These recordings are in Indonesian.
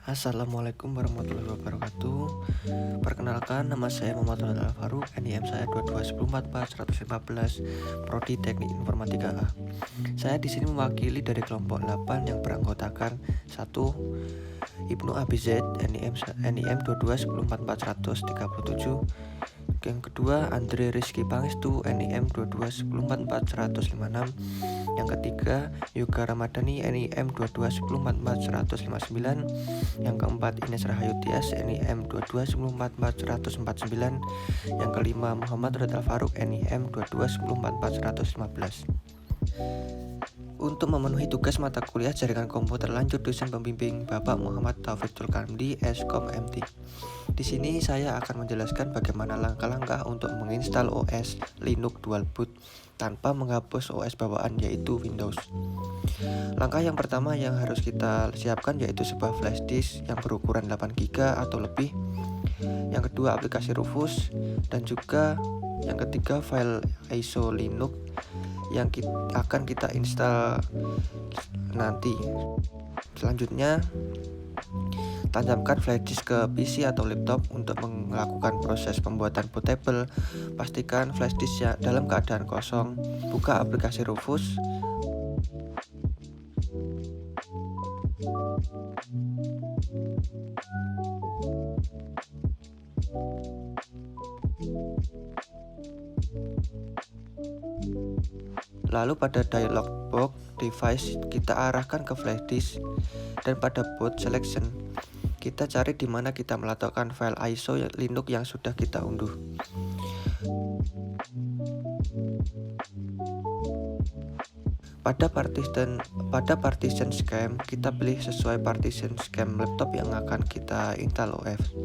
Assalamualaikum warahmatullahi wabarakatuh. Perkenalkan, nama saya Muhammad Ronald Al-Faruq, NIM saya 22144 Prodi Teknik Informatika A. Saya di sini mewakili dari kelompok 8 yang beranggotakan 1. Ibnu Abi Zaid, NIM 2214437. Yang kedua, Andre Rizky Pangestu, NIM 2214456. Yang ketiga, Yoga Ramadhani, NIM 2214459. Yang keempat, Ines Rahayu Tias, NIM 2214449. Yang kelima, Muhammad Ronald Al-Faruq, NIM 2214415. Untuk memenuhi tugas mata kuliah jaringan komputer lanjut dosen pembimbing Bapak Muhammad Taufik Zulkarnaidi, Eskom MT. Di sini saya akan menjelaskan bagaimana langkah-langkah untuk menginstal OS Linux Dual Boot tanpa menghapus OS bawaan yaitu Windows. Langkah yang pertama yang harus kita siapkan yaitu sebuah flash disk yang berukuran 8 GB atau lebih. Yang kedua, aplikasi Rufus, dan juga yang ketiga, file ISO Linux yang akan kita install nanti. Selanjutnya, tanamkan flash disk ke PC atau laptop. Untuk melakukan proses pembuatan bootable, pastikan flash disk dalam keadaan kosong. Buka aplikasi Rufus. Lalu pada dialog box device kita arahkan ke flash disk, dan pada boot selection kita cari di mana kita meletakkan file ISO Linux yang sudah kita unduh. Pada partition scheme kita pilih sesuai partition scheme laptop yang akan kita install OS.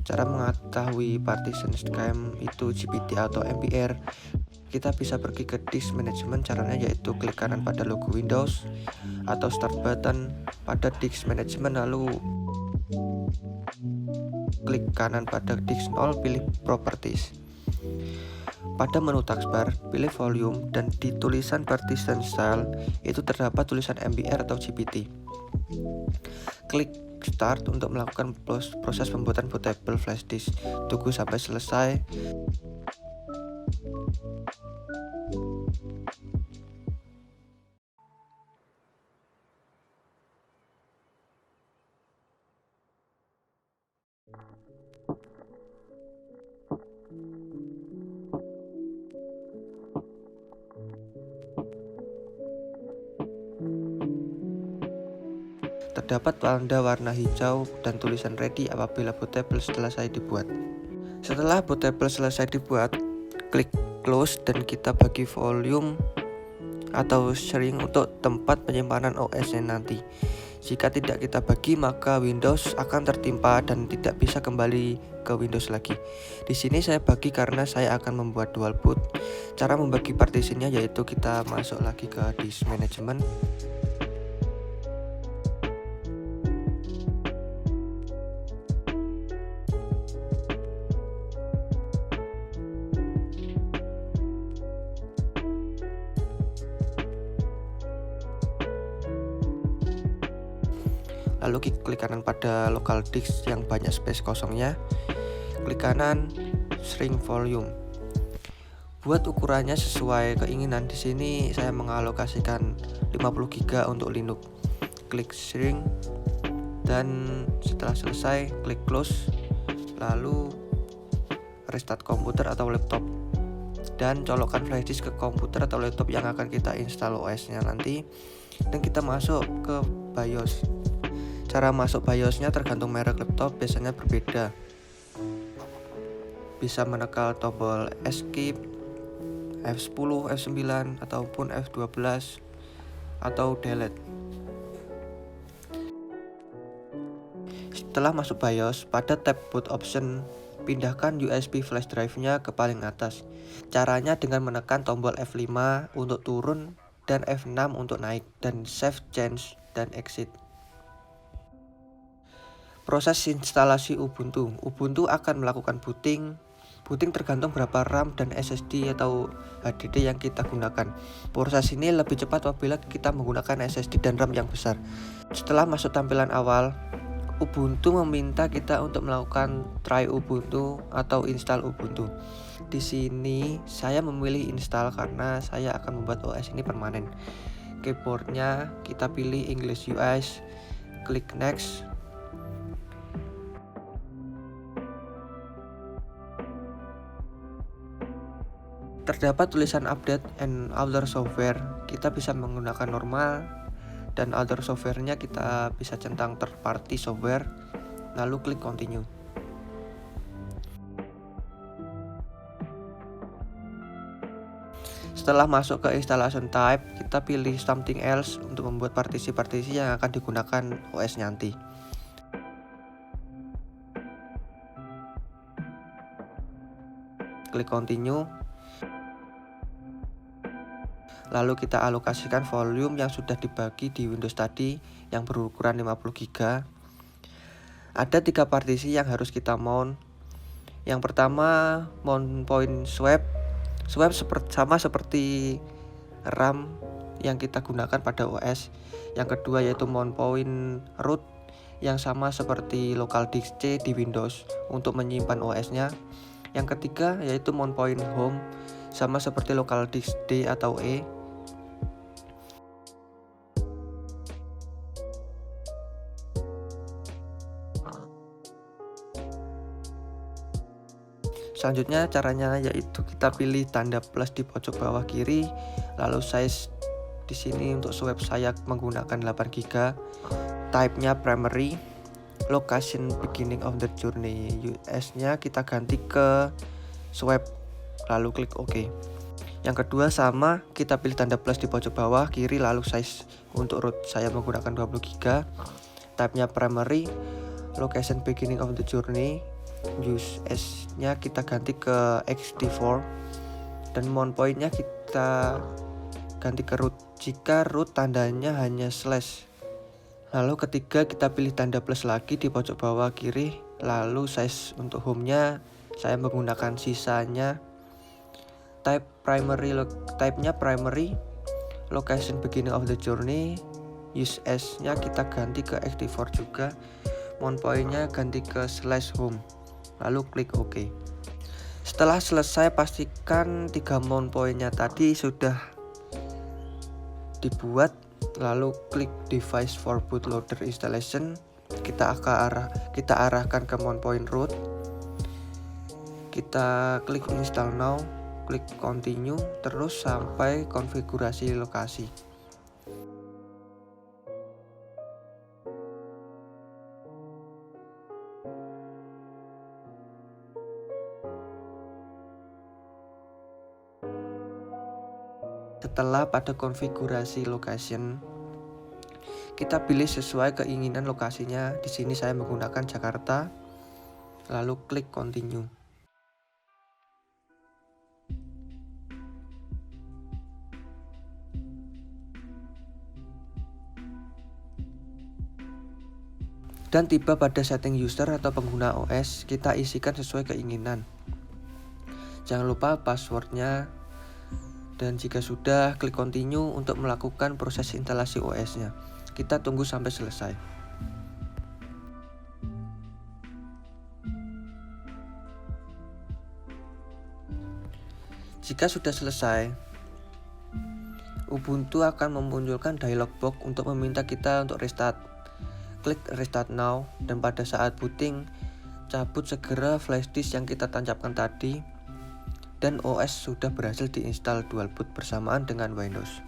Cara mengetahui partition scheme itu GPT atau MBR. Kita bisa pergi ke disk management, caranya yaitu klik kanan pada logo Windows atau start button pada disk management, lalu klik kanan pada disk 0, pilih properties. Pada menu taskbar, pilih volume, dan di tulisan partition style itu terdapat tulisan MBR atau GPT. Klik start untuk melakukan proses pembuatan bootable flash disk. Tunggu sampai selesai. Terdapat tanda warna hijau dan tulisan ready apabila bootable selesai dibuat. Setelah bootable selesai dibuat, klik close dan kita bagi volume atau sharing untuk tempat penyimpanan OS-nya nanti. Jika tidak kita bagi, maka Windows akan tertimpa dan tidak bisa kembali ke Windows lagi. Di sini saya bagi karena saya akan membuat dual boot. Cara membagi partisinya yaitu kita masuk lagi ke disk management. Lalu klik kanan pada local disk yang banyak space kosongnya. Klik kanan shrink volume. Buat ukurannya sesuai keinginan. Di sini saya mengalokasikan 50 GB untuk Linux. Klik shrink, dan setelah selesai klik close. Lalu restart komputer atau laptop dan colokkan flash disk ke komputer atau laptop yang akan kita install OS-nya nanti, dan kita masuk ke BIOS. Cara masuk BIOS-nya tergantung merek laptop, biasanya berbeda. Bisa menekan tombol escape, F10, F9, ataupun F12, atau delete. Setelah masuk BIOS, pada tab boot option, pindahkan USB flash drive-nya ke paling atas. Caranya dengan menekan tombol F5 untuk turun dan F6 untuk naik, dan save change dan exit. Proses instalasi Ubuntu. Ubuntu akan melakukan booting Booting tergantung berapa RAM dan SSD atau HDD yang kita gunakan. Proses ini lebih cepat apabila kita menggunakan SSD dan RAM yang besar. Setelah masuk tampilan awal, Ubuntu meminta kita untuk melakukan try Ubuntu atau install Ubuntu. Di sini saya memilih install karena saya akan membuat OS ini permanen. Keyboardnya kita pilih English US, klik next. Terdapat tulisan update and other software. Kita bisa menggunakan normal, dan other software-nya kita bisa centang third party software, lalu klik continue. Setelah masuk ke installation type, kita pilih something else untuk membuat partisi-partisi yang akan digunakan OS nanti. Klik continue. Lalu kita alokasikan volume yang sudah dibagi di Windows tadi yang berukuran 50 GB. Ada 3 partisi yang harus kita mount. Yang pertama, mount point swap. Swap sama seperti RAM yang kita gunakan pada OS. Yang kedua yaitu mount point root yang sama seperti local disk C di Windows untuk menyimpan OS-nya. Yang ketiga yaitu mount point home sama seperti local disk D atau E. Selanjutnya caranya yaitu kita pilih tanda plus di pojok bawah kiri, lalu size di sini untuk swap saya menggunakan 8 GB. Type-nya primary, location beginning of the journey US-nya kita ganti ke swap, lalu klik OK. Yang kedua sama, kita pilih tanda plus di pojok bawah kiri, lalu size untuk root saya menggunakan 20 GB. Type-nya primary, location beginning of the journey US-nya kita ganti ke XT4, dan mount point-nya kita ganti ke root jika root tandanya hanya slash. Lalu ketiga kita pilih tanda plus lagi di pojok bawah kiri, lalu size untuk home-nya saya menggunakan sisanya. Type-nya primary, location beginning of the journey US-nya kita ganti ke XT4 juga. Mount point-nya ganti ke slash home, lalu klik OK. Setelah selesai, pastikan 3 mount point-nya tadi sudah dibuat, lalu klik device for bootloader installation. Kita arahkan ke mount point root. Kita klik install now, klik continue terus sampai konfigurasi lokasi. Setelah pada konfigurasi location, kita pilih sesuai keinginan lokasinya. Di sini saya menggunakan Jakarta, lalu klik continue. Dan tiba pada setting user atau pengguna OS, kita isikan sesuai keinginan. Jangan lupa passwordnya. Dan jika sudah, klik continue untuk melakukan proses instalasi OS-nya. Kita tunggu sampai selesai. Jika sudah selesai, Ubuntu akan memunculkan dialog box untuk meminta kita untuk restart. Klik restart now, dan pada saat booting, cabut segera flash disk yang kita tancapkan tadi, dan OS sudah berhasil diinstal dual boot bersamaan dengan Windows.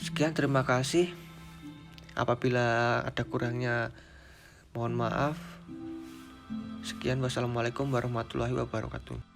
Sekian, terima kasih. Apabila ada kurangnya, mohon maaf. Sekian, wassalamualaikum warahmatullahi wabarakatuh.